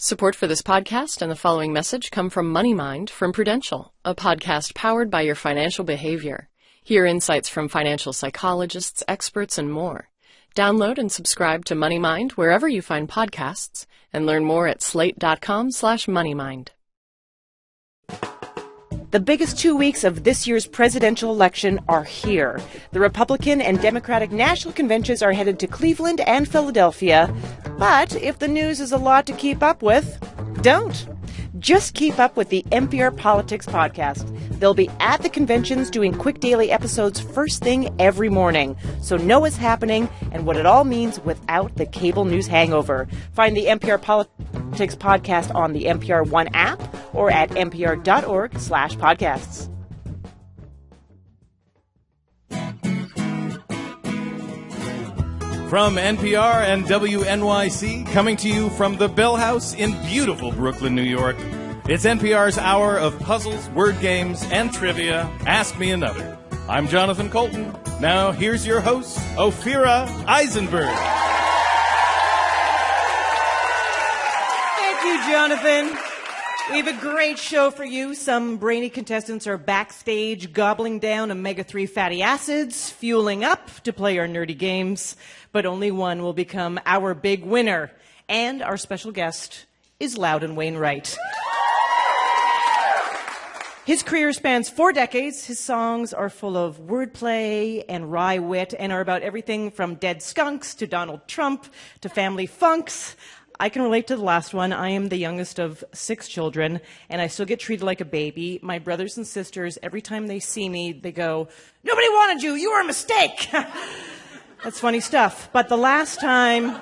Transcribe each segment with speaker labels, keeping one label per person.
Speaker 1: Support for this podcast and the following message come from MoneyMind from Prudential, a podcast powered by your financial behavior. Hear insights from financial psychologists, experts, and more. Download and subscribe to MoneyMind wherever you find podcasts, and learn more at slate.com/moneymind.
Speaker 2: The biggest 2 weeks of this year's presidential election are here. The Republican and Democratic national conventions are headed to Cleveland and Philadelphia. But if the news is a lot to keep up with, don't. Just keep up with the NPR Politics podcast. They'll be at the conventions doing quick daily episodes first thing every morning. So know what's happening and what it all means without the cable news hangover. Find the NPR Politics podcast on the NPR One app or at npr.org/podcasts.
Speaker 3: From NPR and WNYC, coming to you from the Bell House in beautiful Brooklyn, New York, it's NPR's hour of puzzles, word games, and trivia. Ask Me Another. I'm Jonathan Colton. Now, here's your host, Ophira Eisenberg.
Speaker 2: Thank you, Jonathan. We have a great show for you. Some brainy contestants are backstage gobbling down omega-3 fatty acids, fueling up to play our nerdy games. But only one will become our big winner. And our special guest is Loudon Wainwright. His career spans 4 decades. His songs are full of wordplay and wry wit and are about everything from dead skunks to Donald Trump to family funks. I can relate to the last one. I am the youngest of 6 children, and I still get treated like a baby. My brothers and sisters, every time they see me, they go, "Nobody wanted you. You were a mistake." That's funny stuff. But the last time,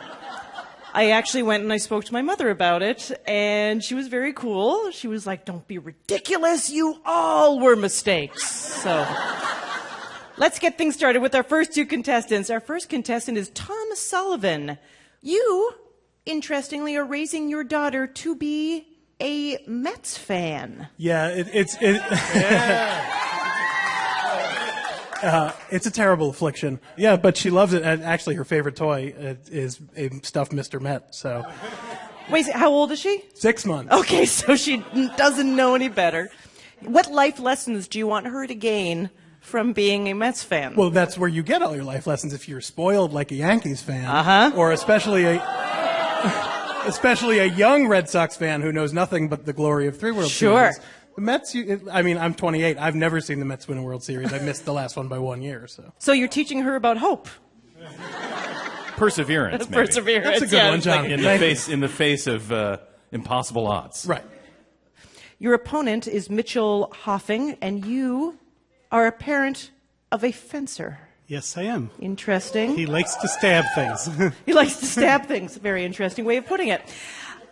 Speaker 2: I actually went and I spoke to my mother about it, and she was very cool. She was like, "Don't be ridiculous. You all were mistakes." So let's get things started with our first 2 contestants. Our first contestant is Tom Sullivan. You, interestingly, are raising your daughter to be a Mets fan.
Speaker 4: Yeah, it's a terrible affliction. Yeah, but she loves it. And actually, her favorite toy is a stuffed Mr. Met. So,
Speaker 2: Wait, how old is she?
Speaker 4: 6 months.
Speaker 2: Okay, so she doesn't know any better. What life lessons do you want her to gain from being a Mets fan?
Speaker 4: Well, that's where you get all your life lessons if you're spoiled like a Yankees fan, or especially a young Red Sox fan who knows nothing but the glory of 3 World Series. The Mets, I'm 28. I've never seen the Mets win a World Series. I missed the last one by 1 year. So
Speaker 2: you're teaching her about hope.
Speaker 3: Perseverance, maybe.
Speaker 2: Perseverance.
Speaker 4: That's a good one, John.
Speaker 3: In the face of impossible odds.
Speaker 4: Right.
Speaker 2: Your opponent is Mitchell Hoffing, and you are a parent of a fencer.
Speaker 5: Yes, I am.
Speaker 2: Interesting.
Speaker 5: He likes to stab things.
Speaker 2: He likes to stab things. Very interesting way of putting it.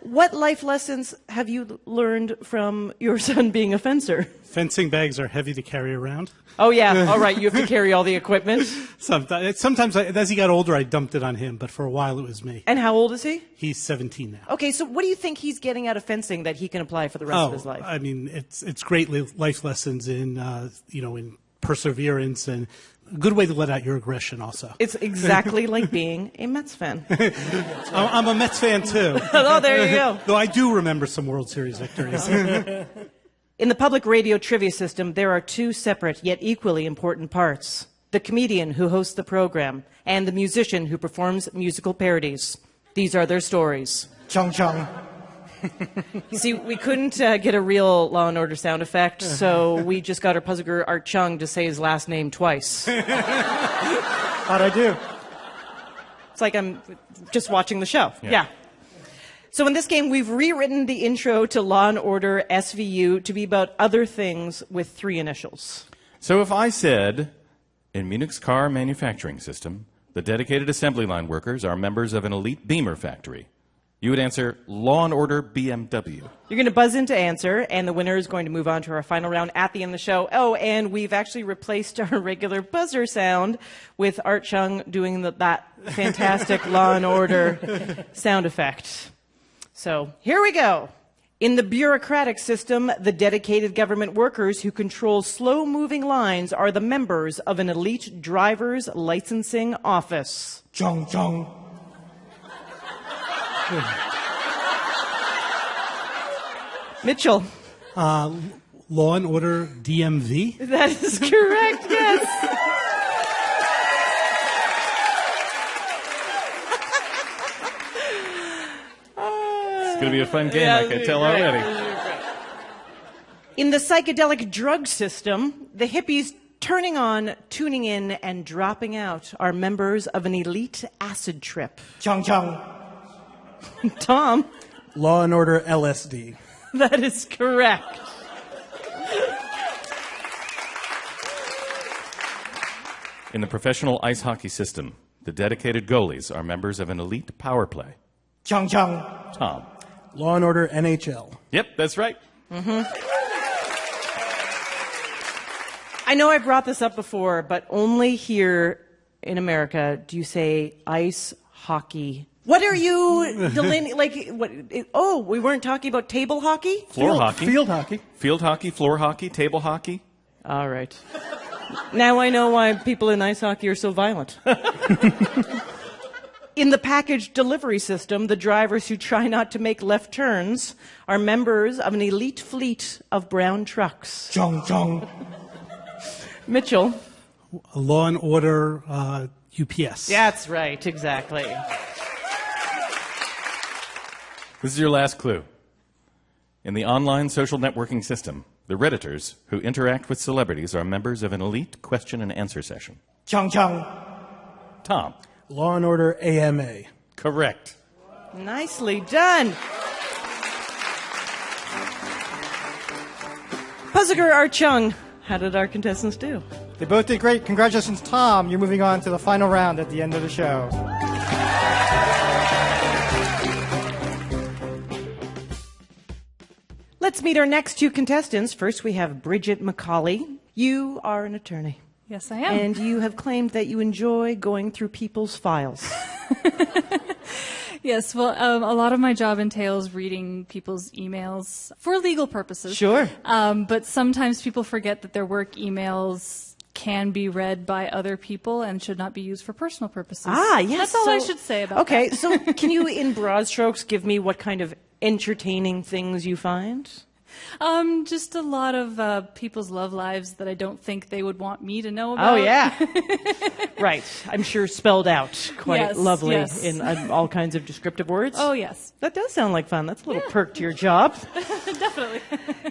Speaker 2: What life lessons have you learned from your son being a fencer?
Speaker 5: Fencing bags are heavy to carry around.
Speaker 2: Oh, yeah. All right. You have to carry all the equipment.
Speaker 5: Sometimes as he got older, I dumped it on him, but for a while it was me.
Speaker 2: And how old is he?
Speaker 5: He's 17 now.
Speaker 2: Okay, so what do you think he's getting out of fencing that he can apply for the rest of his life?
Speaker 5: I mean, it's great life lessons in perseverance and a good way to let out your aggression also.
Speaker 2: It's exactly like being a Mets fan.
Speaker 5: I'm a Mets fan too.
Speaker 2: Oh, there you go.
Speaker 5: Though I do remember some World Series victories.
Speaker 2: In the public radio trivia system, there are 2 separate yet equally important parts. The comedian who hosts the program and the musician who performs musical parodies. These are their stories.
Speaker 6: Chung Chung.
Speaker 2: See, we couldn't get a real Law & Order sound effect, so we just got our puzzle guru Art Chung to say his last name twice.
Speaker 6: How'd I do?
Speaker 2: It's like I'm just watching the show. Yeah. So in this game, we've rewritten the intro to Law & Order SVU to be about other things with 3 initials.
Speaker 3: So if I said, in Munich's car manufacturing system, the dedicated assembly line workers are members of an elite Beamer factory, you would answer Law & Order BMW.
Speaker 2: You're going to buzz in to answer, and the winner is going to move on to our final round at the end of the show. Oh, and we've actually replaced our regular buzzer sound with Art Chung doing that fantastic Law & Order sound effect. So here we go. In the bureaucratic system, the dedicated government workers who control slow-moving lines are the members of an elite driver's licensing office.
Speaker 6: Chung Chung.
Speaker 2: Mitchell.
Speaker 5: Law and Order DMV.
Speaker 2: That is correct, yes.
Speaker 3: It's going to be a fun game, I can tell already.
Speaker 2: In the psychedelic drug system, the hippies turning on, tuning in, and dropping out are members of an elite acid trip.
Speaker 6: Chung Chung.
Speaker 2: Tom.
Speaker 4: Law and Order LSD.
Speaker 2: That is correct.
Speaker 3: In the professional ice hockey system, the dedicated goalies are members of an elite power play.
Speaker 6: Chung Chung.
Speaker 3: Tom.
Speaker 4: Law and Order NHL.
Speaker 3: Yep, that's right.
Speaker 2: I know I brought this up before, but only here in America do you say ice hockey. What are you delineating? We weren't talking about table hockey?
Speaker 3: Floor hockey.
Speaker 4: Field hockey.
Speaker 3: Field hockey, floor hockey, table hockey.
Speaker 2: All right. Now I know why people in ice hockey are so violent. In the package delivery system, the drivers who try not to make left turns are members of an elite fleet of brown trucks.
Speaker 6: Chung Chung.
Speaker 2: Mitchell.
Speaker 5: Law and Order UPS.
Speaker 2: That's right, exactly.
Speaker 3: This is your last clue. In the online social networking system, the Redditors who interact with celebrities are members of an elite question and answer session.
Speaker 6: Chung Chung.
Speaker 3: Tom.
Speaker 4: Law and Order AMA.
Speaker 3: Correct.
Speaker 2: Nicely done. Puziker Archung, how did our contestants do?
Speaker 6: They both did great. Congratulations, Tom. You're moving on to the final round at the end of the show.
Speaker 2: Let's meet our next two contestants. First, we have Bridget McCauley. You are an attorney.
Speaker 7: Yes, I am.
Speaker 2: And you have claimed that you enjoy going through people's files.
Speaker 7: Yes, well, a lot of my job entails reading people's emails for legal purposes.
Speaker 2: Sure.
Speaker 7: But sometimes people forget that their work emails can be read by other people and should not be used for personal purposes.
Speaker 2: Ah, yes.
Speaker 7: That's all I should say about that.
Speaker 2: Okay, so can you, in broad strokes, give me what kind of entertaining things you find?
Speaker 7: Just a lot of people's love lives that I don't think they would want me to know about.
Speaker 2: Oh, yeah. Right. I'm sure spelled out quite lovely
Speaker 7: yes.
Speaker 2: in all kinds of descriptive words.
Speaker 7: Oh, yes.
Speaker 2: That does sound like fun. That's a little perk to your job.
Speaker 7: Definitely.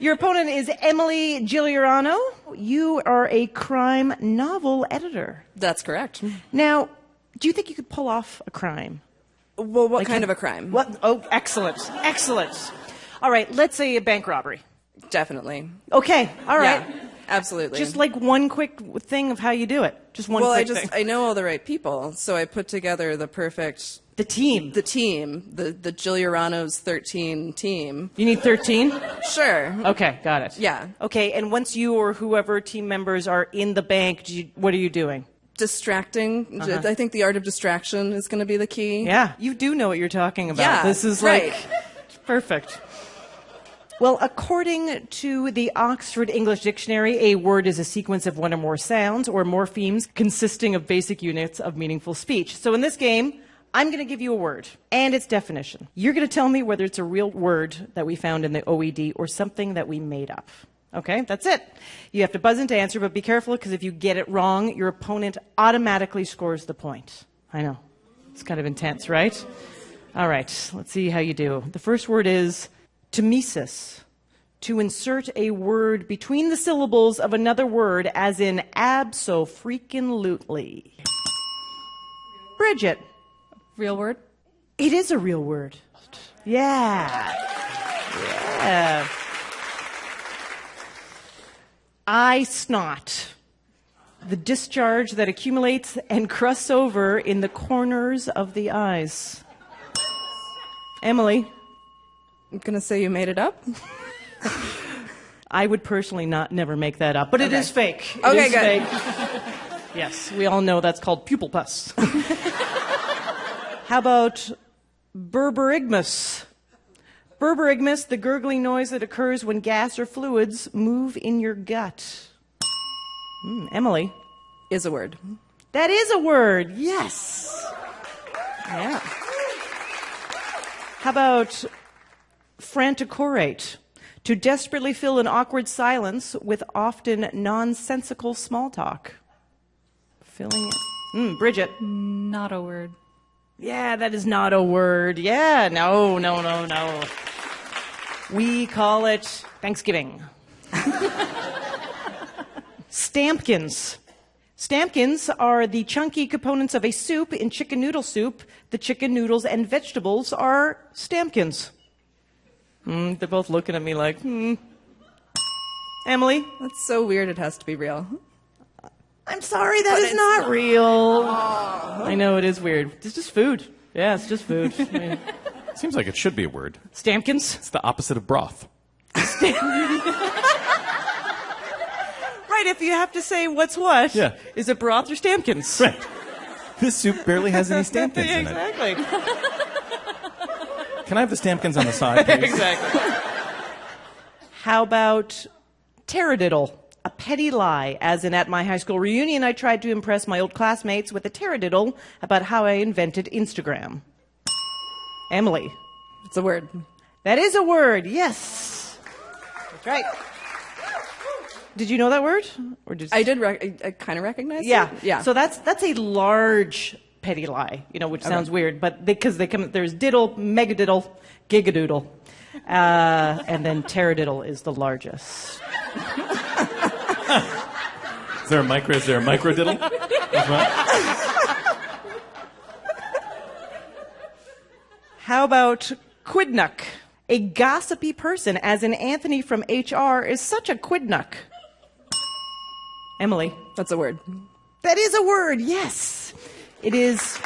Speaker 2: Your opponent is Emily Giuliano. You are a crime novel editor.
Speaker 8: That's correct.
Speaker 2: Now, do you think you could pull off a crime?
Speaker 8: Well, what kind of a crime?
Speaker 2: What? Oh, excellent. Excellent. All right, let's say a bank robbery.
Speaker 8: Definitely.
Speaker 2: Okay, all right.
Speaker 8: Yeah, absolutely.
Speaker 2: Just like one quick thing of how you do it. Just one quick thing.
Speaker 8: I know all the right people, so I put together the perfect...
Speaker 2: The team.
Speaker 8: The Giuliano's 13 team.
Speaker 2: You need 13?
Speaker 8: Sure.
Speaker 2: Okay, got it.
Speaker 8: Yeah.
Speaker 2: Okay, and once you or whoever team members are in the bank, what are you doing?
Speaker 8: Distracting. I think the art of distraction is going to be the key.
Speaker 2: Yeah, you do know what you're talking about.
Speaker 8: Yeah,
Speaker 2: this is
Speaker 8: right.
Speaker 2: Perfect. Well, according to the Oxford English Dictionary, a word is a sequence of one or more sounds or morphemes consisting of basic units of meaningful speech. So in this game, I'm going to give you a word and its definition. You're going to tell me whether it's a real word that we found in the OED or something that we made up. Okay, that's it. You have to buzz in to answer, but be careful because if you get it wrong, your opponent automatically scores the point. I know. It's kind of intense, right? All right, let's see how you do. The first word is Temesis, to insert a word between the syllables of another word, as in abso-freaking-lutely. Bridget.
Speaker 7: Real word?
Speaker 2: It is a real word. Yeah. Yeah. Eye snot, the discharge that accumulates and crusts over in the corners of the eyes. Emily.
Speaker 8: I'm going to say you made it up.
Speaker 2: I would personally never make that up, but it is fake. It
Speaker 8: Okay,
Speaker 2: is
Speaker 8: good.
Speaker 2: fake. Yes, we all know that's called pupil pus. How about berberigmus? Berberigmus, the gurgling noise that occurs when gas or fluids move in your gut. Emily.
Speaker 8: Is a word.
Speaker 2: That is a word, yes. Yeah. How about franticorate? To desperately fill an awkward silence with often nonsensical small talk. Filling it. Bridget.
Speaker 7: Not a word.
Speaker 2: Yeah, that is not a word. Yeah, no. We call it Thanksgiving. Stampkins. Stampkins are the chunky components of a soup in chicken noodle soup. The chicken noodles and vegetables are stampkins. They're both looking at me like, Emily?
Speaker 8: That's so weird it has to be real.
Speaker 2: I'm sorry, that is not real. I know, it is weird. It's just food. Yeah, it's just food. I mean,
Speaker 3: Seems like it should be a word.
Speaker 2: Stampkins?
Speaker 3: It's the opposite of broth.
Speaker 2: Right, if you have to say what's what,
Speaker 3: Yeah.
Speaker 2: is it broth or stampkins?
Speaker 3: Right. This soup barely has any stampkins
Speaker 2: Yeah,
Speaker 3: in it.
Speaker 2: exactly.
Speaker 3: Can I have the stampkins on the side, please?
Speaker 2: Exactly. How about taradiddle? A petty lie, as in at my high school reunion, I tried to impress my old classmates with a taradiddle about how I invented Instagram. Emily.
Speaker 8: It's a word.
Speaker 2: That is a word, yes. That's right. Did you know that word? Or did
Speaker 8: I did. I kind of recognize
Speaker 2: Yeah.
Speaker 8: it. Yeah.
Speaker 2: So that's a large petty lie, which sounds weird, but because they come, there's diddle, megadiddle, gigadoodle, and then taradiddle is the largest.
Speaker 3: Is there a micro diddle? as well?
Speaker 2: How about quidnuck? A gossipy person, as in Anthony from HR, is such a quidnuck. Emily.
Speaker 8: That's a word.
Speaker 2: That is a word, yes. It is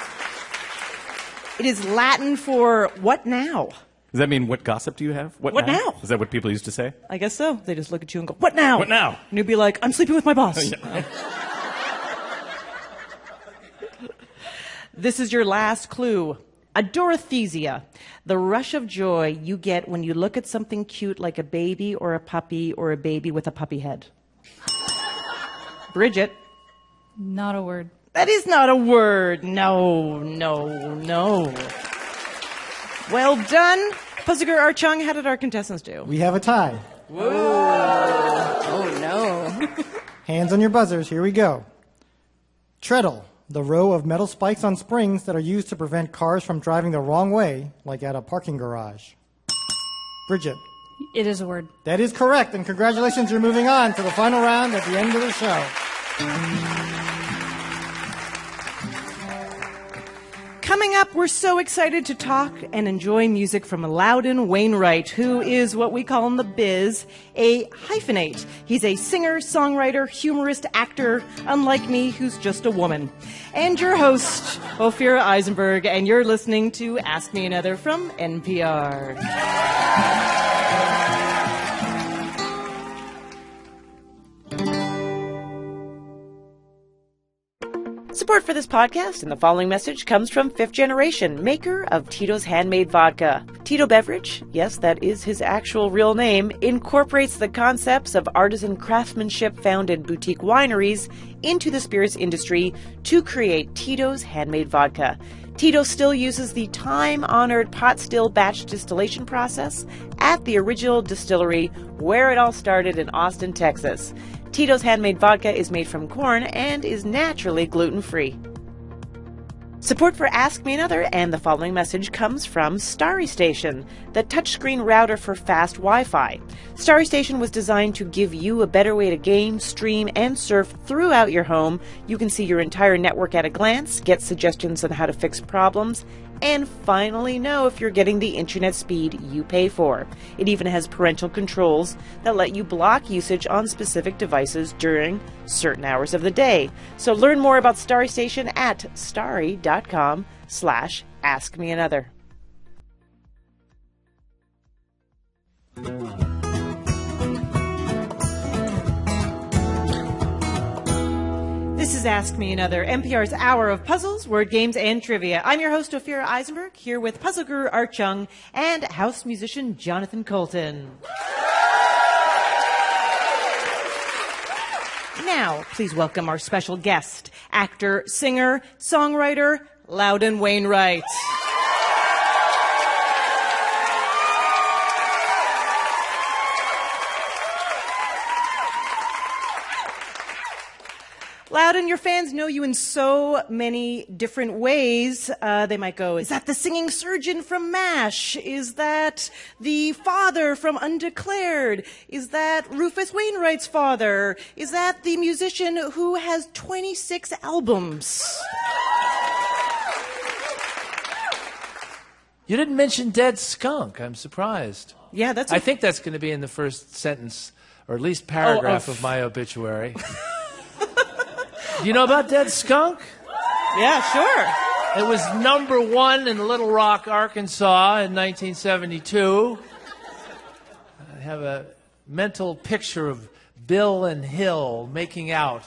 Speaker 2: Latin for what now?
Speaker 3: Does that mean what gossip do you have?
Speaker 2: What now?
Speaker 3: Is that what people used to say?
Speaker 2: I guess so. They just look at you and go, what now?
Speaker 3: What now?
Speaker 2: And you'd be like, I'm sleeping with my boss. This is your last clue. Adorothesia, the rush of joy you get when you look at something cute like a baby or a baby with a puppy head. Bridget.
Speaker 7: Not a word.
Speaker 2: That is not a word. No. Well done. Puzzlegar Archung, how did our contestants do?
Speaker 6: We have a tie.
Speaker 8: Oh, no.
Speaker 6: Hands on your buzzers. Here we go. Treadle, the row of metal spikes on springs that are used to prevent cars from driving the wrong way, like at a parking garage. Bridget.
Speaker 7: It is a word.
Speaker 6: That is correct, and congratulations, you're moving on to the final round at the end of the show.
Speaker 2: Coming up, we're so excited to talk and enjoy music from Loudon Wainwright, who is what we call in the biz a hyphenate. He's a singer, songwriter, humorist, actor, unlike me, who's just a woman. And your host, Ophira Eisenberg, and you're listening to Ask Me Another from NPR. Support for this podcast and the following message comes from Fifth Generation, maker of Tito's Handmade Vodka. Tito Beverage, yes, that is his actual real name, incorporates the concepts of artisan craftsmanship found in boutique wineries into the spirits industry to create Tito's Handmade Vodka. Tito still uses the time-honored pot still batch distillation process at the original distillery where it all started in Austin, Texas. Tito's Handmade Vodka is made from corn and is naturally gluten-free. Support for Ask Me Another and the following message comes from Starry Station, the touchscreen router for fast Wi-Fi. Starry Station was designed to give you a better way to game, stream, and surf throughout your home. You can see your entire network at a glance, get suggestions on how to fix problems, and finally know if you're getting the internet speed you pay for. It even has parental controls that let you block usage on specific devices during certain hours of the day. So learn more about Starry Station at starry.com/askmeanother. This is Ask Me Another, NPR's hour of puzzles, word games, and trivia. I'm your host, Ophira Eisenberg, here with puzzle guru Art Chung and house musician Jonathan Colton. Now, please welcome our special guest, actor, singer, songwriter, Loudon Wainwright. Loudon, your fans know you in so many different ways. They might go, is that the singing surgeon from MASH? Is that the father from Undeclared? Is that Rufus Wainwright's father? Is that the musician who has 26 albums?
Speaker 9: You didn't mention Dead Skunk. I'm surprised.
Speaker 2: Yeah, that's.
Speaker 9: I think that's going to be in the first sentence, or at least paragraph of my obituary. Do you know about Dead Skunk?
Speaker 2: Yeah, sure.
Speaker 9: It was #1 in Little Rock, Arkansas in 1972. I have a mental picture of Bill and Hill making out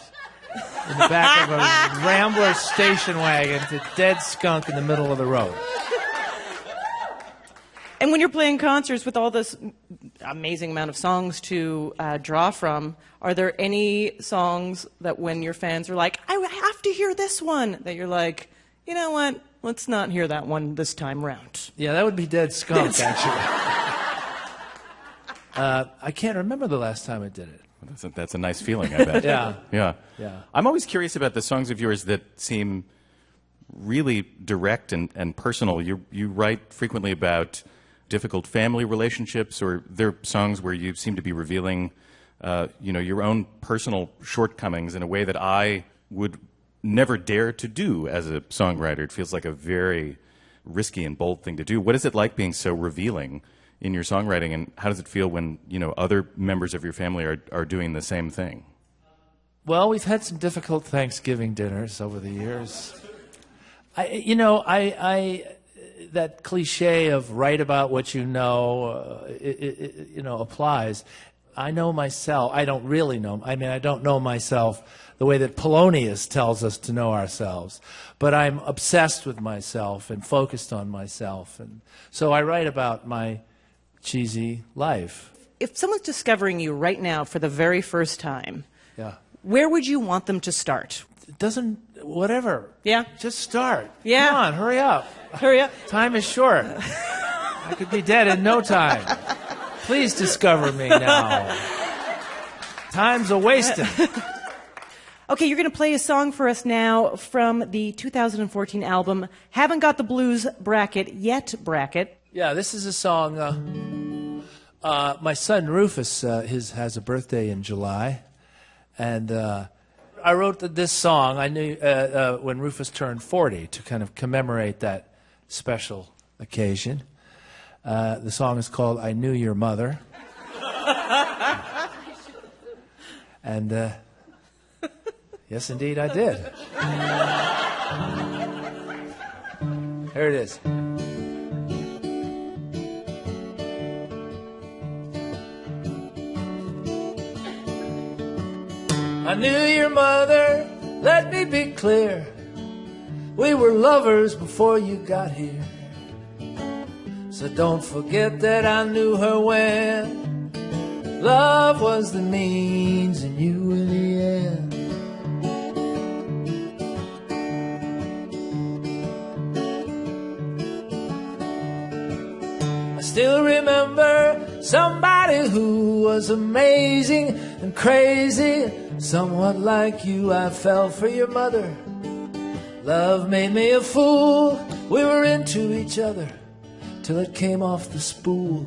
Speaker 9: in the back of a Rambler station wagon to Dead Skunk in the middle of the road.
Speaker 2: And when you're playing concerts with all this amazing amount of songs to draw from, are there any songs that when your fans are like, I have to hear this one, that you're like, you know what, let's not hear that one this time round?
Speaker 9: Yeah, that would be Dead Skunk, actually. I can't remember the last time I did it.
Speaker 3: That's a nice feeling, I bet.
Speaker 9: Yeah.
Speaker 3: I'm always curious about the songs of yours that seem really direct and personal. You write frequently about difficult family relationships, or there are songs where you seem to be revealing, your own personal shortcomings in a way that I would never dare to do as a songwriter. It feels like a very risky and bold thing to do. What is it like being so revealing in your songwriting, and how does it feel when other members of your family are doing the same thing?
Speaker 9: Well, we've had some difficult Thanksgiving dinners over the years. That cliche of write about what you know, applies. I know myself. I don't really know. I don't know myself the way that Polonius tells us to know ourselves. But I'm obsessed with myself and focused on myself. And so I write about my cheesy life.
Speaker 2: If someone's discovering you right now for the very first time,
Speaker 9: Yeah.
Speaker 2: where would you want them to start?
Speaker 9: It doesn't, whatever.
Speaker 2: Yeah?
Speaker 9: Just start.
Speaker 2: Yeah.
Speaker 9: Come on, hurry up.
Speaker 2: Hurry up.
Speaker 9: Time is short. I could be dead in no time. Please discover me now. Time's a wasting.
Speaker 2: Okay, you're going to play a song for us now from the 2014 album, Haven't Got the Blues Bracket Yet Bracket.
Speaker 9: Yeah, this is a song. My son Rufus has a birthday in July, and I wrote this song. I knew when Rufus turned 40 to kind of commemorate that special occasion. The song is called "I Knew Your Mother," and yes, indeed, I did. Here it is. I knew your mother, let me be clear. We were lovers before you got here. So don't forget that I knew her when love was the means and you were the end. I still remember somebody who was amazing and crazy. Somewhat like you, I fell for your mother. Love made me a fool. We were into each other till it came off the spool.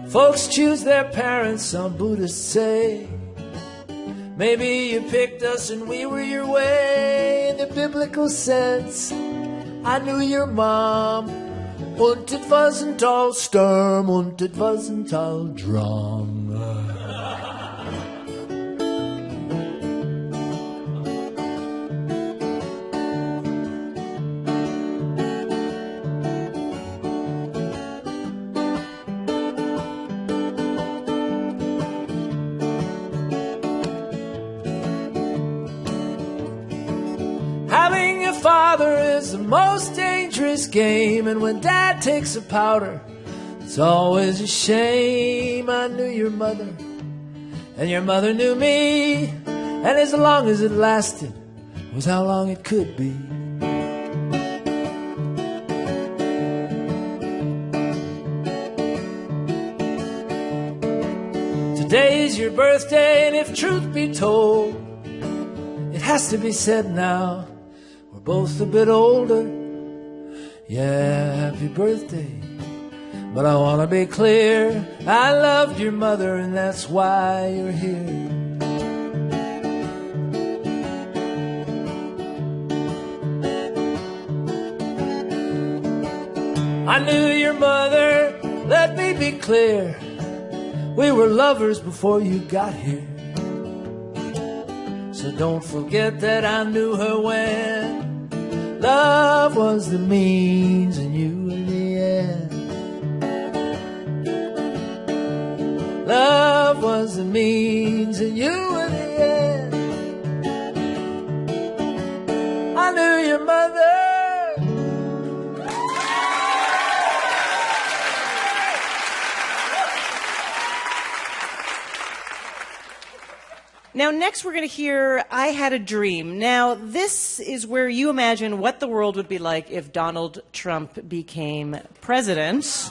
Speaker 9: Folks choose their parents, some Buddhists say. Maybe you picked us and we were your way. In the biblical sense, I knew your mom. Und it wasn't all storm, und it wasn't all drum. Having a father is the most dangerous game, and when dad takes a powder, it's always a shame. I knew your mother, and your mother knew me, and as long as it lasted was how long it could be. Today's your birthday, and if truth be told, it has to be said now, we're both a bit older. Yeah, happy birthday. But I want to be clear, I loved your mother, and that's why you're here. I knew your mother, let me be clear. We were lovers before you got here. So don't forget that I knew her when love was the means and you were the end. Love was the means and you were the end. I knew your mother.
Speaker 2: Now, next we're going to hear I Had a Dream. Now, this is where you imagine what the world would be like if Donald Trump became president.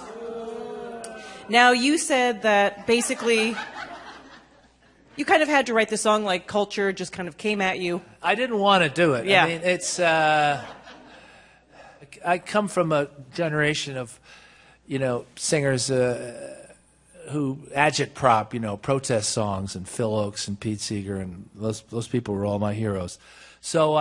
Speaker 2: Now, you said that basically you kind of had to write the song like culture just kind of came at you.
Speaker 9: I didn't want to do it.
Speaker 2: Yeah.
Speaker 9: I mean, it's... I come from a generation of, singers... who agitprop, protest songs, and Phil Oakes and Pete Seeger, and those people were all my heroes. So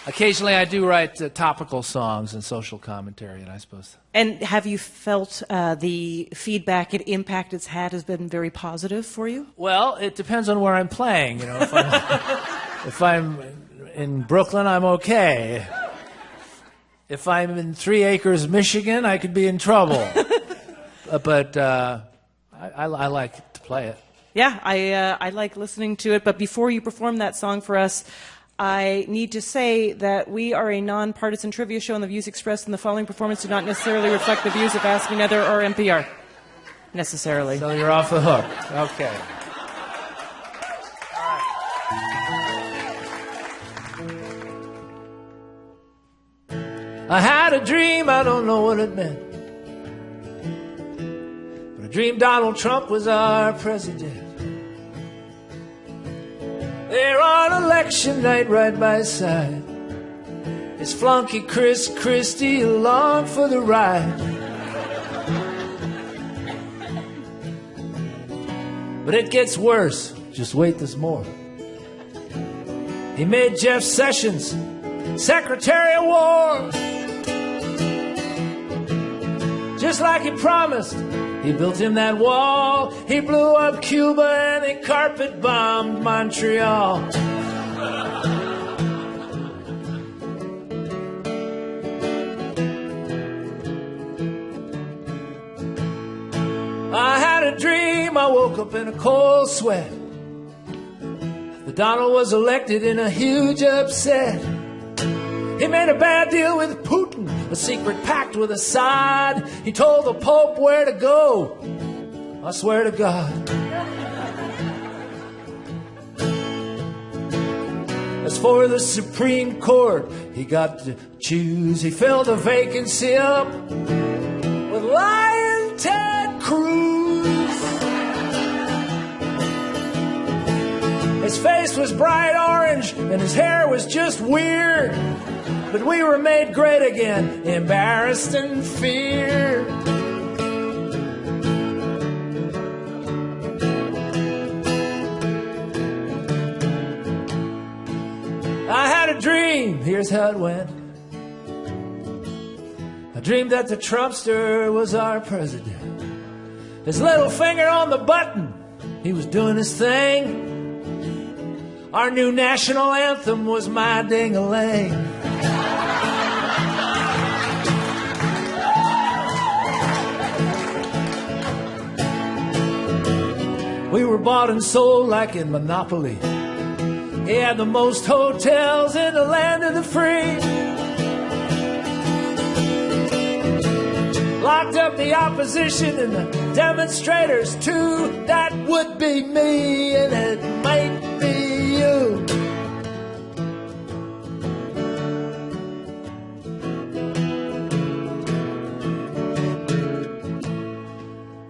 Speaker 9: occasionally I do write topical songs and social commentary, and I suppose. And
Speaker 2: have you felt the feedback and impact it's had has been very positive for you?
Speaker 9: Well, it depends on where I'm playing. If I'm in Brooklyn, I'm okay. If I'm in 3 Acres, Michigan, I could be in trouble. But I like to play it.
Speaker 2: Yeah, I like listening to it. But before you perform that song for us, I need to say that we are a nonpartisan trivia show, and the views expressed in the following performance do not necessarily reflect the views of Ask Me Another or NPR. Necessarily.
Speaker 9: So you're off the hook. Okay. I had a dream, I don't know what it meant, but I dreamed Donald Trump was our president. There on election night right by his side, his flunky Chris Christie along for the ride. But it gets worse, just wait, there's more. He made Jeff Sessions Secretary of War. Just like he promised, he built him that wall. He blew up Cuba and he carpet bombed Montreal. I had a dream, I woke up in a cold sweat. The Donald was elected in a huge upset. He made a bad deal with Putin, a secret pact with Assad. He told the Pope where to go. I swear to God. As for the Supreme Court, he got to choose. He filled a vacancy up with Lion Ted Cruz. His face was bright orange and his hair was just weird. But we were made great again, embarrassed and feared. I had a dream, here's how it went. I dreamed that the Trumpster was our president. His little finger on the button, he was doing his thing. Our new national anthem was My Ding-a-Ling. We were bought and sold like in Monopoly. He had the most hotels in the land of the free. Locked up the opposition and the demonstrators too. That would be me and it might be you.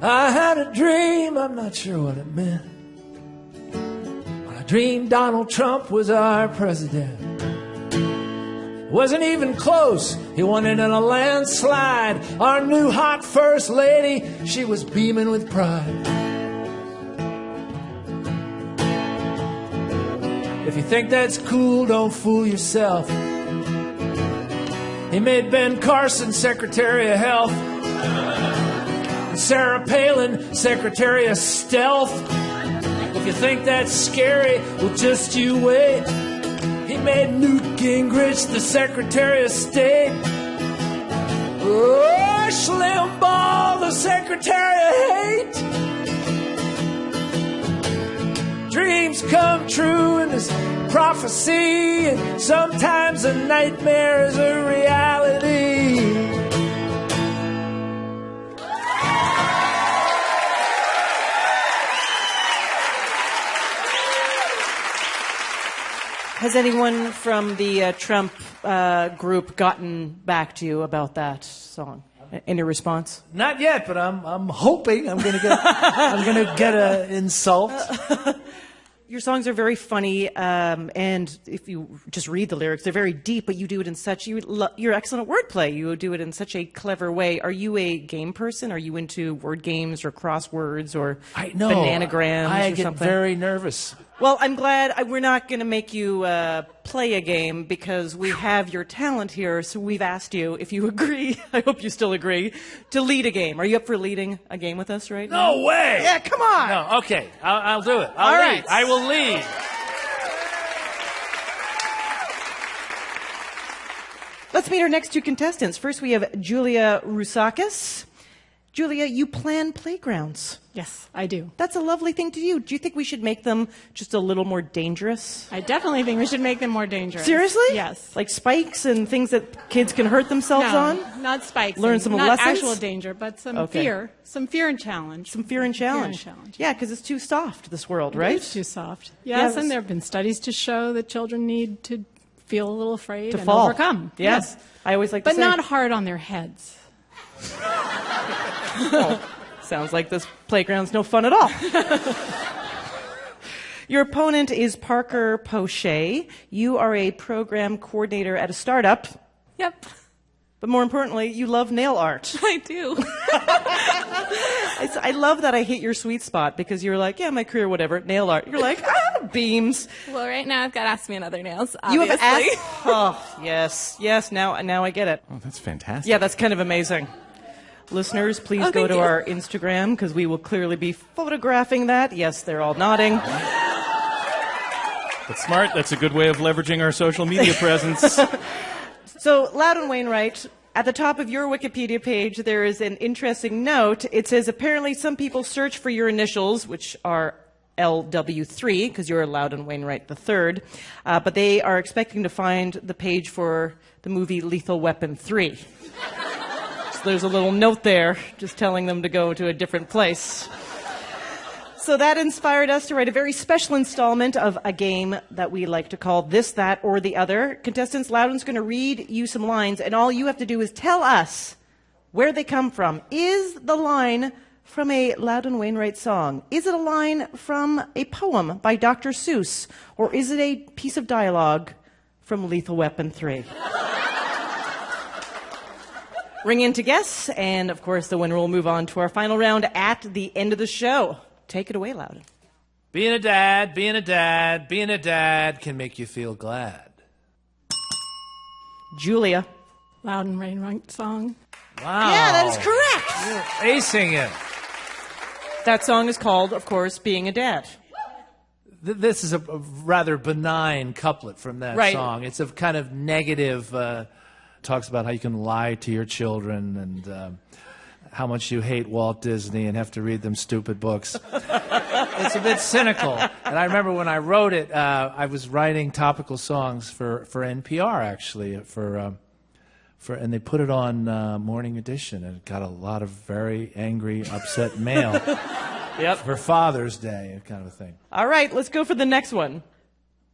Speaker 9: I I'm not sure what it meant. When I dreamed Donald Trump was our president. Wasn't even close, he won it in a landslide. Our new hot first lady, she was beaming with pride. If you think that's cool, don't fool yourself. He made Ben Carson Secretary of Health, and Sarah Palin Secretary of Stealth. If you think that's scary, well, just you wait. He made Newt Gingrich the Secretary of State. Rush Limbaugh the Secretary of Hate. Dreams come true in this prophecy, and sometimes a nightmare is a reality.
Speaker 2: Has anyone from the Trump group gotten back to you about that song? Any response?
Speaker 9: Not yet, but I'm hoping I'm going to get an insult.
Speaker 2: Your songs are very funny, and if you just read the lyrics, they're very deep. But you do it in such you're excellent at wordplay. You do it in such a clever way. Are you a game person? Are you into word games or crosswords or bananagrams?
Speaker 9: I
Speaker 2: or
Speaker 9: get
Speaker 2: something?
Speaker 9: very nervous.
Speaker 2: Well, I'm glad we're not going to make you play a game because we have your talent here. So we've asked you if you agree. I hope you still agree to lead a game. Are you up for leading a game with us right now?
Speaker 9: No way!
Speaker 2: Yeah, come on.
Speaker 9: No, okay, I'll do it.
Speaker 2: All right.
Speaker 9: I will lead.
Speaker 2: Let's meet our next two contestants. First, we have Julia Rousakis. Julia, you plan playgrounds.
Speaker 10: Yes, I do.
Speaker 2: That's a lovely thing to do. Do you think we should make them just a little more dangerous?
Speaker 10: I definitely think we should make them more dangerous.
Speaker 2: Seriously?
Speaker 10: Yes.
Speaker 2: Like spikes and things that kids can hurt themselves on?
Speaker 10: Not spikes.
Speaker 2: Learn some
Speaker 10: not
Speaker 2: lessons?
Speaker 10: actual danger, but some fear. Some fear and challenge.
Speaker 2: Some fear and challenge. Yeah, because it's too soft, this world, right?
Speaker 10: It's too soft. Yes, and there have been studies to show that children need to feel a little afraid
Speaker 2: to
Speaker 10: and
Speaker 2: fall.
Speaker 10: overcome.
Speaker 2: Yes. I always like to
Speaker 10: but
Speaker 2: say.
Speaker 10: not hard on their heads.
Speaker 2: Sounds like this playground's no fun at all. Your opponent is Parker Poche. You are a program coordinator at a startup.
Speaker 11: Yep.
Speaker 2: But more importantly, you love nail art.
Speaker 11: I do.
Speaker 2: I love that I hit your sweet spot because you're like, yeah, my career, whatever, nail art. You're like, beams.
Speaker 11: Well, right now I've got Ask Me Another Nails, obviously.
Speaker 2: You have asked? Oh, yes. Now I get it.
Speaker 3: Oh, that's fantastic.
Speaker 2: Yeah, that's kind of amazing. Listeners, please go to our Instagram because we will clearly be photographing that. Yes, they're all nodding.
Speaker 3: That's smart. That's a good way of leveraging our social media presence.
Speaker 2: So, Loudon Wainwright, at the top of your Wikipedia page, there is an interesting note. It says, apparently some people search for your initials, which are LW3, because you're Loudon Wainwright III, but they are expecting to find the page for the movie Lethal Weapon 3. So there's a little note there, just telling them to go to a different place. So that inspired us to write a very special installment of a game that we like to call This, That, or the Other. Contestants, Loudon's going to read you some lines, and all you have to do is tell us where they come from. Is the line from a Loudon Wainwright song? Is it a line from a poem by Dr. Seuss? Or is it a piece of dialogue from Lethal Weapon 3? Ring in to guess, and of course the winner will move on to our final round at the end of the show. Take it away, Loudon.
Speaker 9: Being a dad can make you feel glad.
Speaker 2: Julia.
Speaker 10: Loudon Wainwright song.
Speaker 9: Wow.
Speaker 2: Yeah, that is correct.
Speaker 9: You're acing it.
Speaker 2: That song is called, of course, Being a Dad.
Speaker 9: This is a rather benign couplet from that song. It's a kind of negative, talks about how you can lie to your children and how much you hate Walt Disney and have to read them stupid books. It's a bit cynical. And I remember when I wrote it, I was writing topical songs for NPR, actually, and they put it on Morning Edition, and it got a lot of very angry, upset mail.
Speaker 2: Yep.
Speaker 9: For Father's Day, kind of a thing.
Speaker 2: All right, let's go for the next one.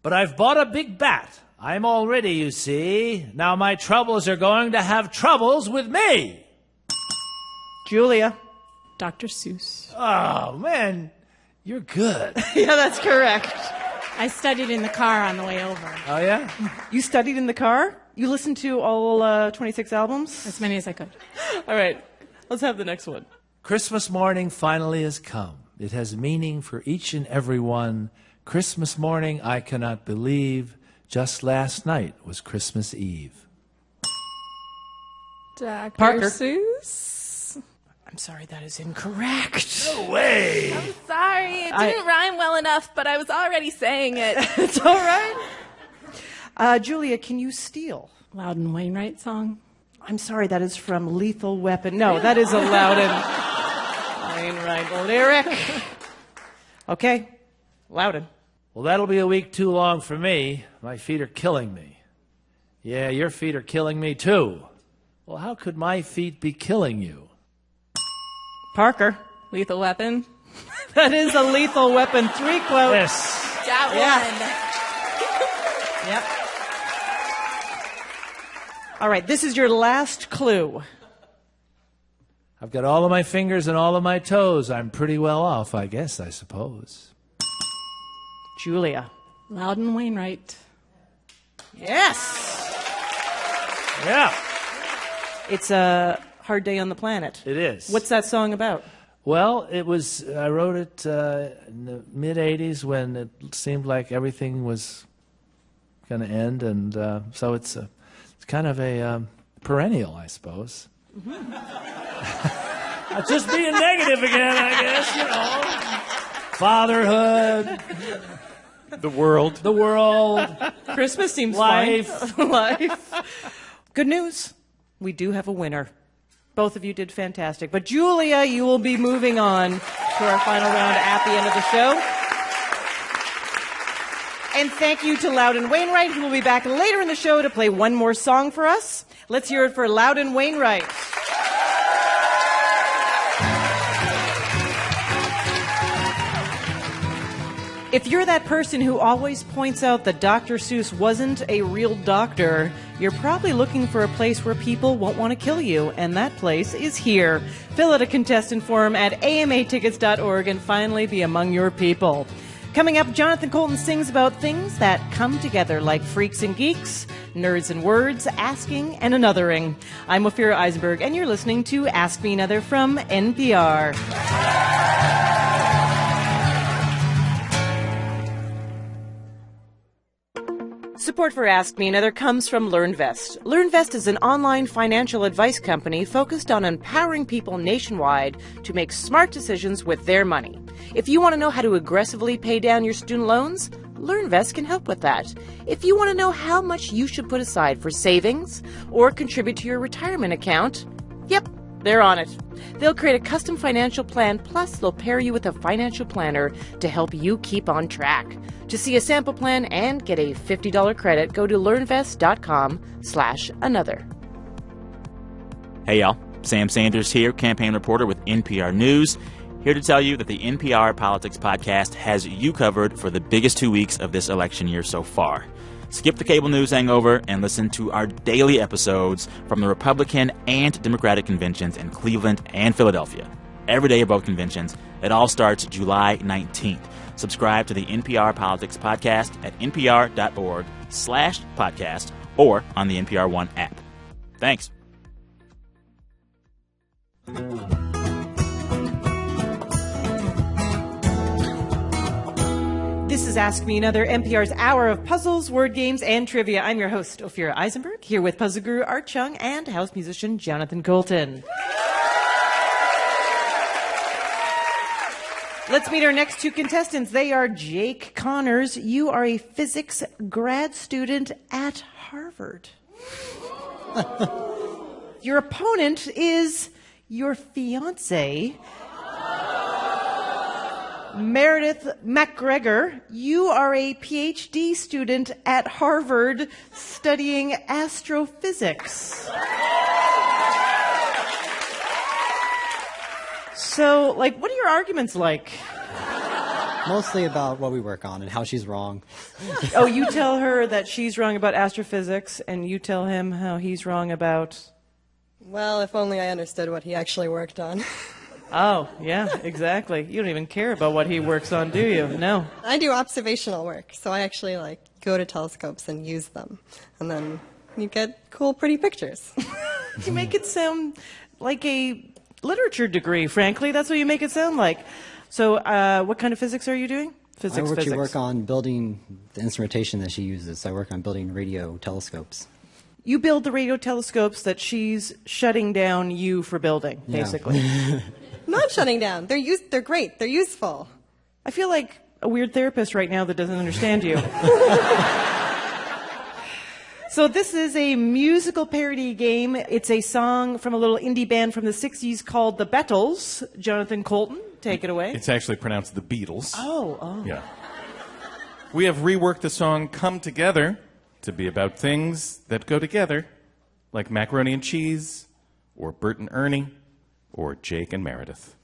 Speaker 9: But I've bought a big bat. I'm all ready, you see. Now my troubles are going to have troubles with me.
Speaker 2: Julia.
Speaker 10: Dr. Seuss.
Speaker 9: Oh, man, you're good.
Speaker 2: Yeah, that's correct.
Speaker 10: I studied in the car on the way over.
Speaker 9: Oh, yeah?
Speaker 2: You studied in the car? You listened to all 26 albums?
Speaker 10: As many as I could.
Speaker 2: All right, let's have the next one.
Speaker 9: Christmas morning finally has come. It has meaning for each and every one. Christmas morning, I cannot believe. Just last night was Christmas Eve.
Speaker 11: Dr.
Speaker 2: Parker.
Speaker 11: Seuss.
Speaker 2: I'm sorry, that is incorrect.
Speaker 9: No way!
Speaker 11: I'm sorry. It didn't rhyme well enough, but I was already saying it.
Speaker 2: It's all right. Julia, can you steal?
Speaker 10: Loudon Wainwright song.
Speaker 2: I'm sorry, that is from Lethal Weapon. No, that is a Loudon Wainwright lyric. Okay, Loudon.
Speaker 9: Well, that'll be a week too long for me. My feet are killing me. Yeah, your feet are killing me too. Well, how could my feet be killing you?
Speaker 2: Parker.
Speaker 11: Lethal Weapon.
Speaker 2: That is a Lethal Weapon 3 quote.
Speaker 9: Yes.
Speaker 11: Got one.
Speaker 2: Yep. All right, this is your last clue.
Speaker 9: I've got all of my fingers and all of my toes. I'm pretty well off, I guess, I suppose.
Speaker 2: Julia.
Speaker 10: Loudon Wainwright.
Speaker 2: Yes.
Speaker 9: Yeah.
Speaker 2: It's a hard day on the planet.
Speaker 9: It is.
Speaker 2: What's that song about?
Speaker 9: Well, I wrote it in the mid-'80s when it seemed like everything was going to end, and so it's kind of a perennial, I suppose. Mm-hmm. Just being negative again, I guess, you know. Fatherhood.
Speaker 3: The world.
Speaker 2: Christmas seems
Speaker 9: life.
Speaker 2: fine. Life. Good news. We do have a winner. Both of you did fantastic. But Julia, you will be moving on to our final round at the end of the show. And thank you to Loudon Wainwright, who will be back later in the show to play one more song for us. Let's hear it for Loudon Wainwright. If you're that person who always points out that Dr. Seuss wasn't a real doctor, you're probably looking for a place where people won't want to kill you, and that place is here. Fill out a contestant form at amatickets.org and finally be among your people. Coming up, Jonathan Colton sings about things that come together like freaks and geeks, nerds and words, asking and anothering. I'm Ophira Eisenberg, and you're listening to Ask Me Another from NPR. Support for Ask Me Another comes from LearnVest. LearnVest is an online financial advice company focused on empowering people nationwide to make smart decisions with their money. If you want to know how to aggressively pay down your student loans, LearnVest can help with that. If you want to know how much you should put aside for savings or contribute to your retirement account, yep, they're on it. They'll create a custom financial plan, plus they'll pair you with a financial planner to help you keep on track. To see a sample plan and get a $50 credit, go to learnvest.com/another.
Speaker 12: Hey y'all, Sam Sanders here, campaign reporter with NPR News, here to tell you that the NPR Politics Podcast has you covered for the biggest 2 weeks of this election year so far. Skip the cable news hangover and listen to our daily episodes from the Republican and Democratic conventions in Cleveland and Philadelphia. Every day of both conventions. It all starts July 19th. Subscribe to the NPR Politics Podcast at npr.org/podcast or on the NPR One app. Thanks.
Speaker 2: This is Ask Me Another, NPR's hour of puzzles, word games, and trivia. I'm your host, Ophira Eisenberg, here with puzzle guru Art Chung and house musician Jonathan Colton. Let's meet our next two contestants. They are Jake Connors. You are a physics grad student at Harvard. Your opponent is your fiancé, Meredith McGregor. You are a PhD student at Harvard studying astrophysics. So, what are your arguments like?
Speaker 13: Mostly about what we work on and how she's wrong.
Speaker 2: Oh, you tell her that she's wrong about astrophysics, and you tell him how he's wrong about...
Speaker 14: Well, if only I understood what he actually worked on.
Speaker 2: Oh, yeah, exactly. You don't even care about what he works on, do you? No.
Speaker 14: I do observational work, so I actually go to telescopes and use them. And then you get cool, pretty pictures.
Speaker 2: You make it sound like a literature degree, frankly. That's what you make it sound like. So what kind of physics are you doing?
Speaker 13: I work on building the instrumentation that she uses. So I work on building radio telescopes.
Speaker 2: You build the radio telescopes that she's shutting down you for building, basically.
Speaker 14: Not shutting down. They're great. They're useful.
Speaker 2: I feel like a weird therapist right now that doesn't understand you. So this is a musical parody game. It's a song from a little indie band from the 60s called The Beatles. Jonathan Colton, take it away.
Speaker 3: It's actually pronounced The Beatles.
Speaker 2: Oh.
Speaker 3: Yeah. We have reworked the song Come Together to be about things that go together, like macaroni and cheese, or Bert and Ernie, or Jake and Meredith.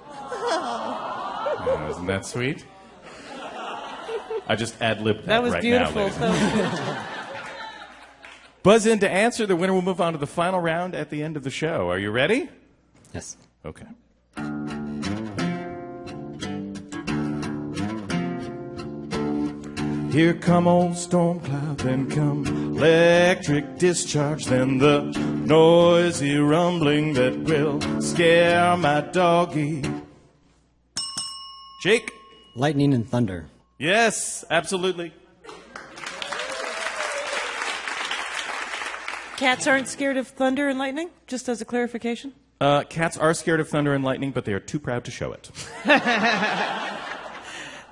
Speaker 3: Oh, isn't that sweet? I just ad-libbed that right
Speaker 2: beautiful.
Speaker 3: now. That was beautiful. Buzz in to answer. The winner will move on to the final round at the end of the show. Are you ready?
Speaker 13: Yes.
Speaker 3: Okay. Here come old storm cloud, then come electric discharge, then the noisy rumbling that will scare my doggy. Jake?
Speaker 13: Lightning and thunder.
Speaker 3: Yes, absolutely.
Speaker 2: Cats aren't scared of thunder and lightning? Just as a clarification.
Speaker 3: Cats are scared of thunder and lightning, but they are too proud to show it.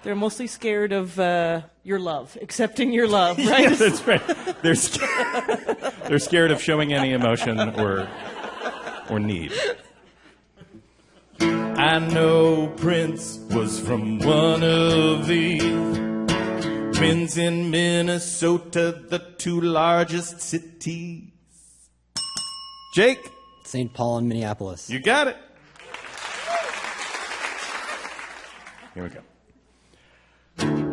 Speaker 2: They're mostly scared of your love, accepting your love, right?
Speaker 3: Yeah, that's right. They're scared of showing any emotion or need. I know Prince was from one of the twins in Minnesota, the two largest cities. Jake?
Speaker 13: St. Paul and Minneapolis.
Speaker 3: You got it. Here we go.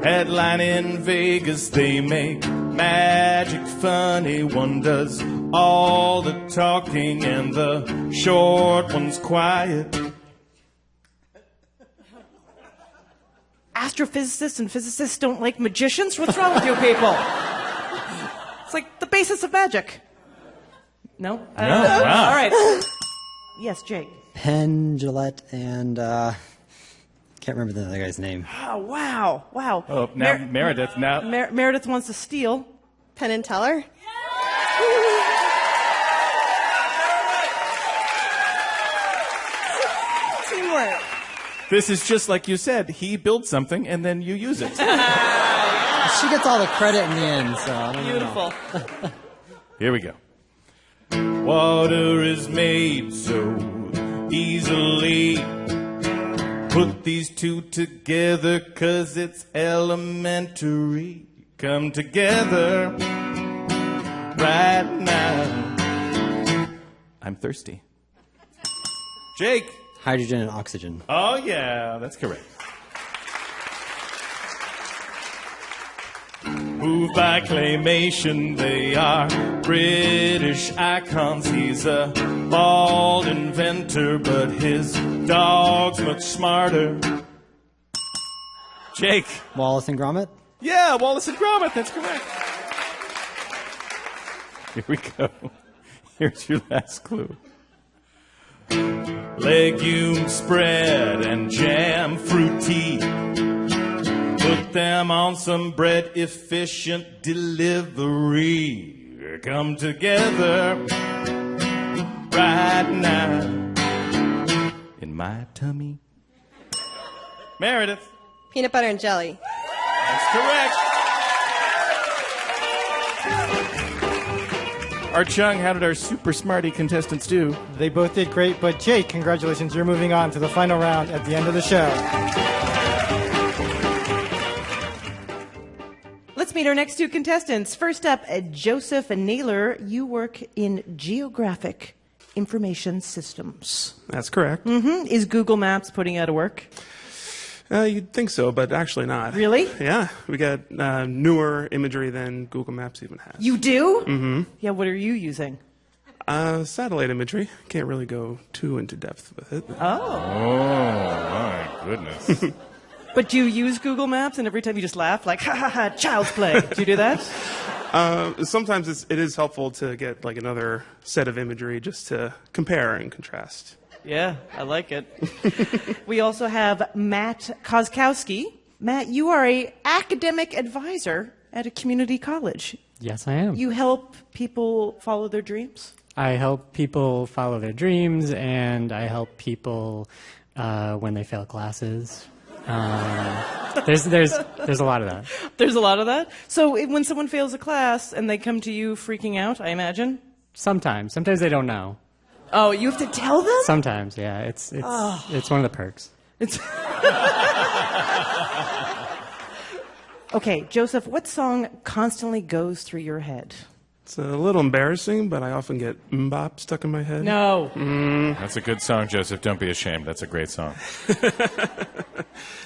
Speaker 3: Headline in Vegas, they make magic funny. One does all the talking and the short one's quiet.
Speaker 2: Astrophysicists and physicists don't like magicians? What's wrong with you people? It's like the basis of magic. No?
Speaker 3: No, wow.
Speaker 2: All right. Yes, Jake.
Speaker 13: Penn, Gillette, and can't remember the other guy's name.
Speaker 2: Oh, wow.
Speaker 3: Oh, now Meredith. Now
Speaker 2: Meredith wants to steal.
Speaker 14: Penn and Teller? Teamwork.
Speaker 3: this is just like you said. He builds something and then you use it.
Speaker 13: She gets all the credit in the end, so I don't
Speaker 2: Beautiful.
Speaker 13: know.
Speaker 3: Here we go. Water is made so easily. Put these two together 'cause it's elementary. Come together right now. I'm thirsty. Jake.
Speaker 13: Hydrogen and oxygen.
Speaker 3: Oh, yeah, that's correct. Moved by claymation, they are British icons. He's a bald inventor, but his dog's much smarter. Jake.
Speaker 13: Wallace and Gromit?
Speaker 3: Yeah, Wallace and Gromit, that's correct. Here we go. Here's your last clue. Legume spread and jam fruity. Put them on some bread, efficient delivery. Come together right now in my tummy. Meredith.
Speaker 14: Peanut butter and jelly.
Speaker 3: That's correct. Art Chung, how did our super smarty contestants do?
Speaker 6: They both did great, but Jake, congratulations, you're moving on to the final round at the end of the show.
Speaker 2: Let's meet our next two contestants. First up, Joseph Naylor. You work in geographic information systems.
Speaker 15: That's correct.
Speaker 2: Mm-hmm. Is Google Maps putting you out of work?
Speaker 15: You'd think so, but actually not.
Speaker 2: Really?
Speaker 15: Yeah. We got newer imagery than Google Maps even has.
Speaker 2: You do?
Speaker 15: Mm-hmm.
Speaker 2: Yeah, what are you using?
Speaker 15: Satellite imagery. Can't really go too into depth with it.
Speaker 3: Oh, my goodness.
Speaker 2: But do you use Google Maps and every time you just laugh, like, ha ha ha, child's play? Do you do that?
Speaker 15: Sometimes it is helpful to get like another set of imagery just to compare and contrast.
Speaker 2: Yeah, I like it. We also have Matt Koskowski. Matt, you are an academic advisor at a community college.
Speaker 16: Yes, I am.
Speaker 2: You help people follow their dreams?
Speaker 16: I help people follow their dreams, and I help people when they fail classes. There's a lot of that.
Speaker 2: There's a lot of that? So when someone fails a class and they come to you freaking out, I imagine?
Speaker 16: Sometimes they don't know.
Speaker 2: Oh, you have to tell them?
Speaker 16: Sometimes, yeah. It's one of the perks.
Speaker 2: Okay, Joseph, what song constantly goes through your head?
Speaker 15: It's a little embarrassing, but I often get mbop stuck in my head.
Speaker 2: No.
Speaker 3: That's a good song, Joseph. Don't be ashamed. That's a great song.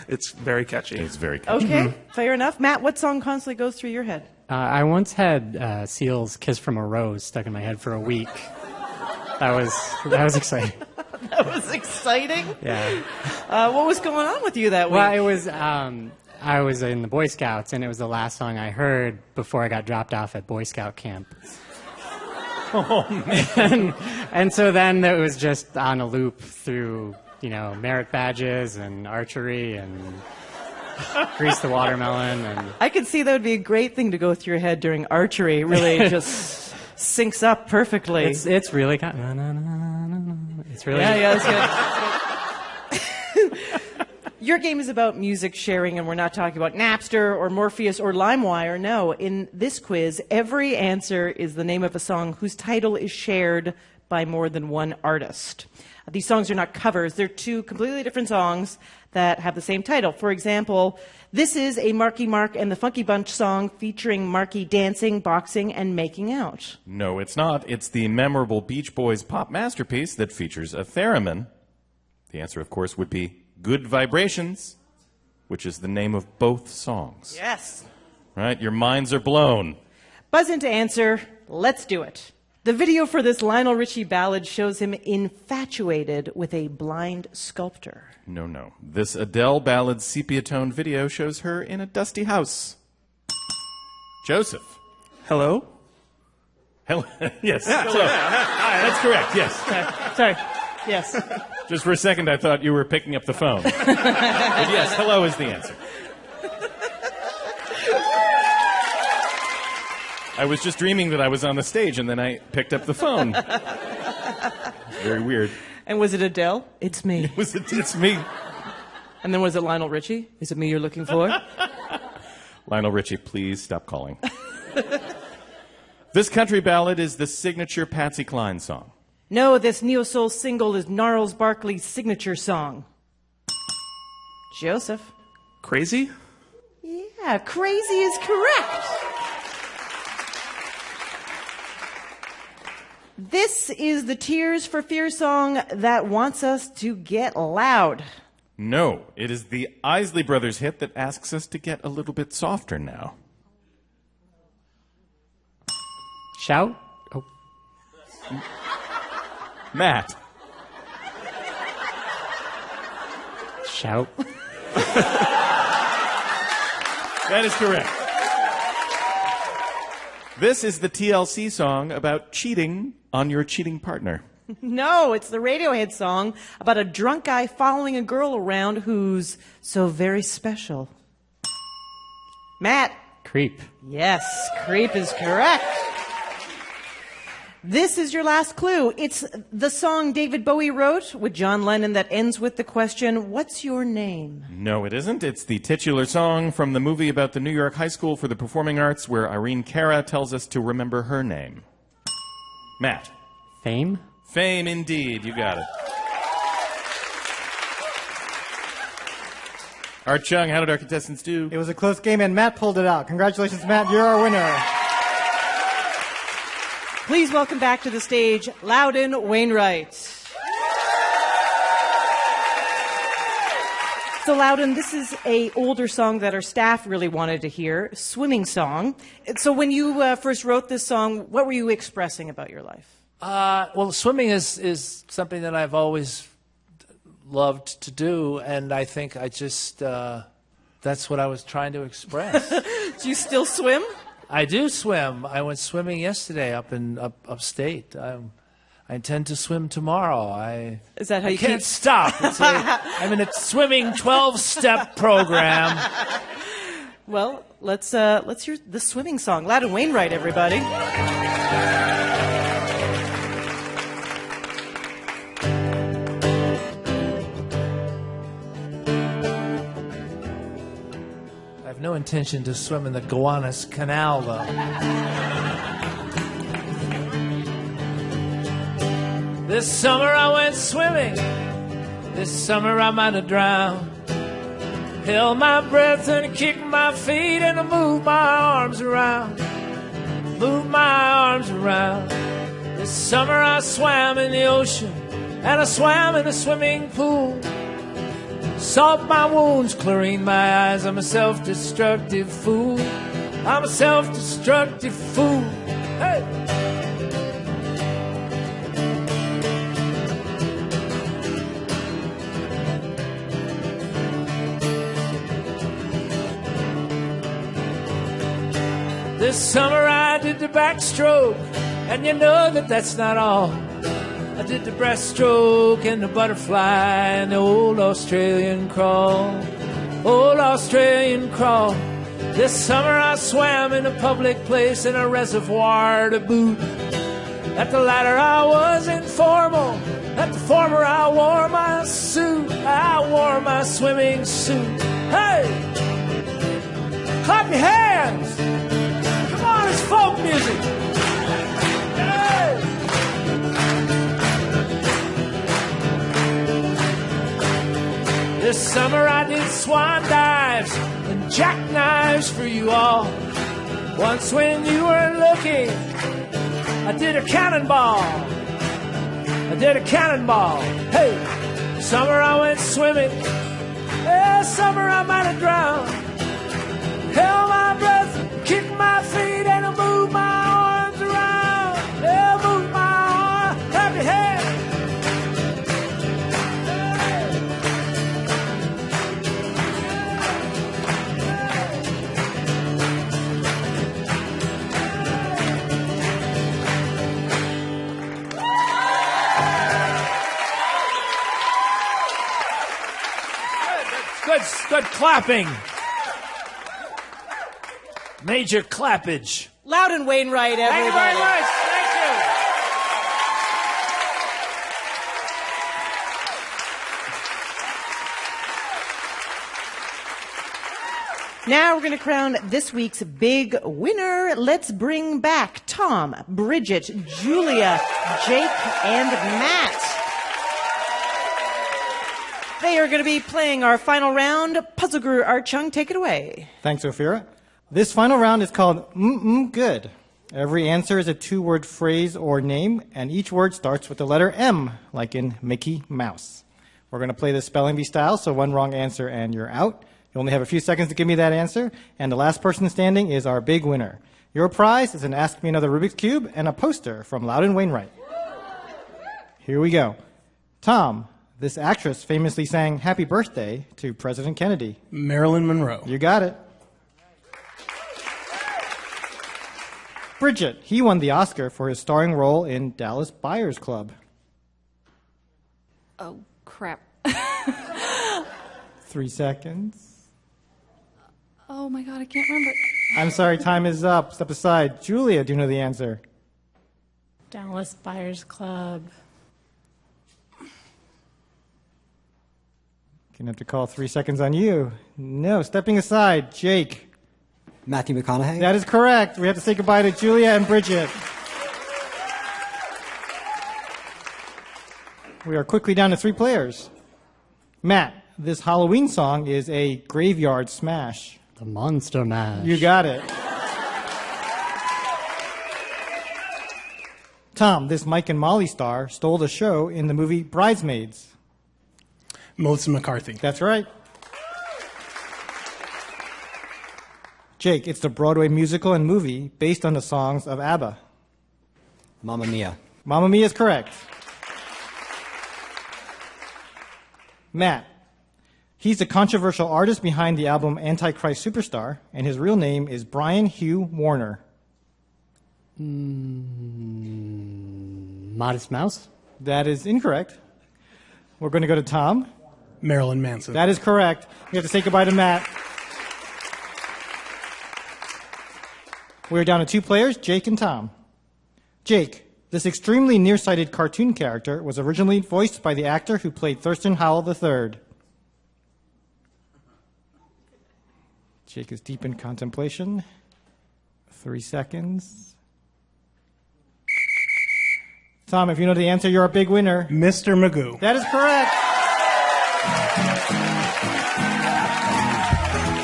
Speaker 15: It's very catchy.
Speaker 3: It's very catchy.
Speaker 2: Okay, fair enough. Matt, what song constantly goes through your head?
Speaker 16: I once had Seal's "Kiss from a Rose" stuck in my head for a week. That was exciting.
Speaker 2: That was exciting?
Speaker 16: Yeah.
Speaker 2: What was going on with you that week?
Speaker 16: Well, it was I was in the Boy Scouts, and it was the last song I heard before I got dropped off at Boy Scout camp.
Speaker 3: Oh, man.
Speaker 16: And so then it was just on a loop through, merit badges and archery and Grease the Watermelon. And
Speaker 2: I could see that would be a great thing to go through your head during archery. It really just syncs up perfectly.
Speaker 16: It's really kind of... It's really...
Speaker 2: Yeah, that's good. Your game is about music sharing, and we're not talking about Napster or Morpheus or LimeWire. No, in this quiz, every answer is the name of a song whose title is shared by more than one artist. These songs are not covers. They're two completely different songs that have the same title. For example, this is a Marky Mark and the Funky Bunch song featuring Marky dancing, boxing, and making out.
Speaker 3: No, it's not. It's the memorable Beach Boys pop masterpiece that features a theremin. The answer, of course, would be Good Vibrations, which is the name of both songs.
Speaker 2: Yes.
Speaker 3: Right? Your minds are blown.
Speaker 2: Buzz in to answer. Let's do it. The video for this Lionel Richie ballad shows him infatuated with a blind sculptor.
Speaker 3: No. This Adele ballad sepia-tone video shows her in a dusty house. Joseph.
Speaker 15: Hello?
Speaker 3: Hello. Yes. Yeah, hello. That's correct, yes.
Speaker 2: Sorry. Yes.
Speaker 3: Just for a second, I thought you were picking up the phone. But yes, hello is the answer. I was just dreaming that I was on the stage, and then I picked up the phone. Very weird.
Speaker 2: And was it Adele? It's me.
Speaker 3: It's me.
Speaker 2: And then was it Lionel Richie? Is it me you're looking for?
Speaker 3: Lionel Richie, please stop calling. This country ballad is the signature Patsy Cline song.
Speaker 2: No, this neo-soul single is Gnarls Barkley's signature song. Joseph.
Speaker 15: Crazy?
Speaker 2: Yeah, Crazy is correct. This is the Tears for Fears song that wants us to get loud.
Speaker 3: No, it is the Isley Brothers hit that asks us to get a little bit softer now.
Speaker 16: Shout? Oh.
Speaker 3: Matt.
Speaker 16: Shout.
Speaker 3: That is correct. This is the TLC song about cheating on your cheating partner.
Speaker 2: No, it's the Radiohead song about a drunk guy following a girl around who's so very special. Matt.
Speaker 16: Creep.
Speaker 2: Yes, Creep is correct. This is your last clue. It's the song David Bowie wrote with John Lennon that ends with the question, what's your name?
Speaker 3: No, it isn't. It's the titular song from the movie about the New York High School for the Performing Arts where Irene Cara tells us to remember her name. Matt.
Speaker 16: Fame?
Speaker 3: Fame, indeed. You got it. Art Chung, how did our contestants do?
Speaker 6: It was a close game, and Matt pulled it out. Congratulations, Matt. You're our winner.
Speaker 2: Please welcome back to the stage, Loudon Wainwright. So Loudon, this is a older song that our staff really wanted to hear, swimming song. So when you first wrote this song, what were you expressing about your life?
Speaker 9: Well, swimming is something that I've always loved to do, and I think I just that's what I was trying to express.
Speaker 2: Do you still swim?
Speaker 9: I do swim. I went swimming yesterday upstate. I intend to swim tomorrow.
Speaker 2: Is that how you
Speaker 9: can't
Speaker 2: keep...
Speaker 9: stop? I'm in a swimming 12-step program.
Speaker 2: Well, let's hear the swimming song. Loudon Wainwright, everybody.
Speaker 9: I have no intention to swim in the Gowanus Canal, though. This summer I went swimming. This summer I might have drowned. Held my breath and kicked my feet and I moved my arms around. Moved my arms around. This summer I swam in the ocean and I swam in a swimming pool. Salted my wounds, chlorine my eyes. I'm a self-destructive fool. I'm a self-destructive fool. Hey! This summer I did the backstroke, and you know that that's not all. I did the breaststroke and the butterfly and the old Australian crawl. Old Australian crawl. This summer I swam in a public place in a reservoir to boot. At the latter I was informal. At the former I wore my suit. I wore my swimming suit. Hey! Clap your hands! Come on, it's folk music! Hey! This summer I did swan dives and jackknives for you all. Once when you weren't looking, I did a cannonball. I did a cannonball. Hey, summer I went swimming. Yeah, summer I might have drowned. Held my breath, kicked my feet, and I moved my arms around. Yeah, moved my arms. Clap your hands. Good clapping. Major clappage.
Speaker 2: Loudon Wainwright, everybody.
Speaker 9: Thank you very much. Thank
Speaker 2: you. Now we're going to crown this week's big winner. Let's bring back Tom, Bridget, Julia, Jake, and Matt. They are going to be playing our final round. Puzzle Guru Art Chung, take it away.
Speaker 6: Thanks, Ophira. This final round is called good. Every answer is a two-word phrase or name, and each word starts with the letter M, like in Mickey Mouse. We're going to play this spelling bee style, so one wrong answer and you're out. You only have a few seconds to give me that answer, and the last person standing is our big winner. Your prize is an Ask Me Another Rubik's Cube and a poster from Loudon Wainwright. Here we go. Tom, this actress famously sang Happy Birthday to President Kennedy.
Speaker 4: Marilyn Monroe.
Speaker 6: You got it. Bridget, he won the Oscar for his starring role in Dallas Buyers Club.
Speaker 7: Oh, crap.
Speaker 6: 3 seconds.
Speaker 7: Oh my God, I can't remember.
Speaker 6: I'm sorry, time is up. Step aside. Julia, do you know the answer?
Speaker 10: Dallas Buyers Club.
Speaker 6: Gonna have to call 3 seconds on you. No, stepping aside. Jake.
Speaker 13: Matthew McConaughey?
Speaker 6: That is correct. We have to say goodbye to Julia and Bridget. We are quickly down to 3 players. Matt, this Halloween song is a graveyard smash.
Speaker 16: The Monster Mash.
Speaker 6: You got it. Tom, this Mike and Molly star stole the show in the movie Bridesmaids.
Speaker 4: Melissa McCarthy.
Speaker 6: That's right. Jake, it's the Broadway musical and movie based on the songs of ABBA.
Speaker 13: Mamma Mia.
Speaker 6: Mamma Mia is correct. Matt. He's the controversial artist behind the album Antichrist Superstar, and his real name is Brian Hugh Warner.
Speaker 16: Modest Mouse?
Speaker 6: That is incorrect. We're going to go to Tom.
Speaker 4: Marilyn Manson.
Speaker 6: That is correct. We have to say goodbye to Matt. We're down to 2 players, Jake and Tom. Jake, this extremely nearsighted cartoon character was originally voiced by the actor who played Thurston Howell III. Jake is deep in contemplation. 3 seconds. Tom, if you know the answer, you're a big winner.
Speaker 4: Mr. Magoo.
Speaker 6: That is correct.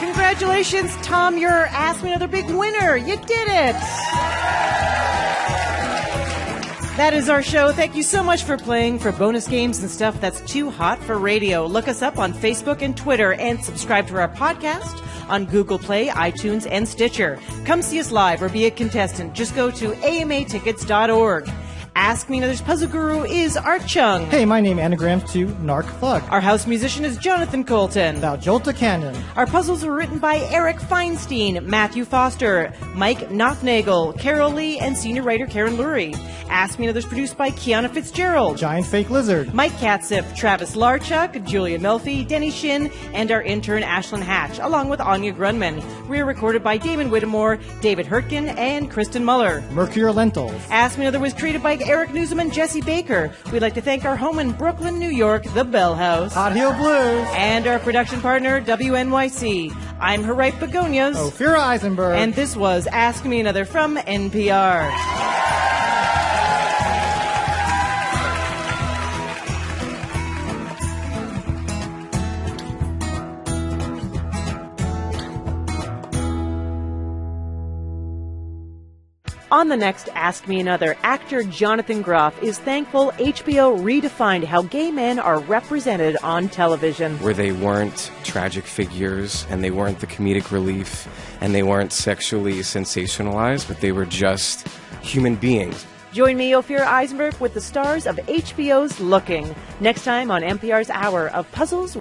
Speaker 2: Congratulations, Tom. You're Ask Me Another big winner. You did it. That is our show. Thank you so much for playing. For bonus games and stuff that's too hot for radio, look us up on Facebook and Twitter and subscribe to our podcast on Google Play, iTunes, and Stitcher. Come see us live or be a contestant. Just go to amatickets.org. Ask Me Another's puzzle guru is Art Chung.
Speaker 6: Hey, my name anagrams to Narc Thug.
Speaker 2: Our house musician is Jonathan Colton.
Speaker 6: Thou Jolta Cannon.
Speaker 2: Our puzzles were written by Eric Feinstein, Matthew Foster, Mike Knopfnagel, Carol Lee, and senior writer Karen Lurie. Ask Me Another's produced by Kiana Fitzgerald,
Speaker 6: Giant Fake Lizard,
Speaker 2: Mike Katzif, Travis Larchuk, Julia Melfi, Denny Shin, and our intern Ashlyn Hatch, along with Anya Grunman. We are recorded by Damon Whittemore, David Hurtgen, and Kristen Muller.
Speaker 6: Mercure Lentils.
Speaker 2: Ask Me Another was created by Eric Newsom and Jesse Baker. We'd like to thank our home in Brooklyn, New York, the Bell House,
Speaker 6: Hot Heel Blues,
Speaker 2: and our production partner, WNYC. I'm her right begonias,
Speaker 6: Ophira Eisenberg,
Speaker 2: and this was Ask Me Another from NPR. On the next Ask Me Another, actor Jonathan Groff is thankful HBO redefined how gay men are represented on television.
Speaker 17: Where they weren't tragic figures, and they weren't the comedic relief, and they weren't sexually sensationalized, but they were just human beings.
Speaker 2: Join me, Ophira Eisenberg, with the stars of HBO's Looking, next time on NPR's Hour of Puzzles.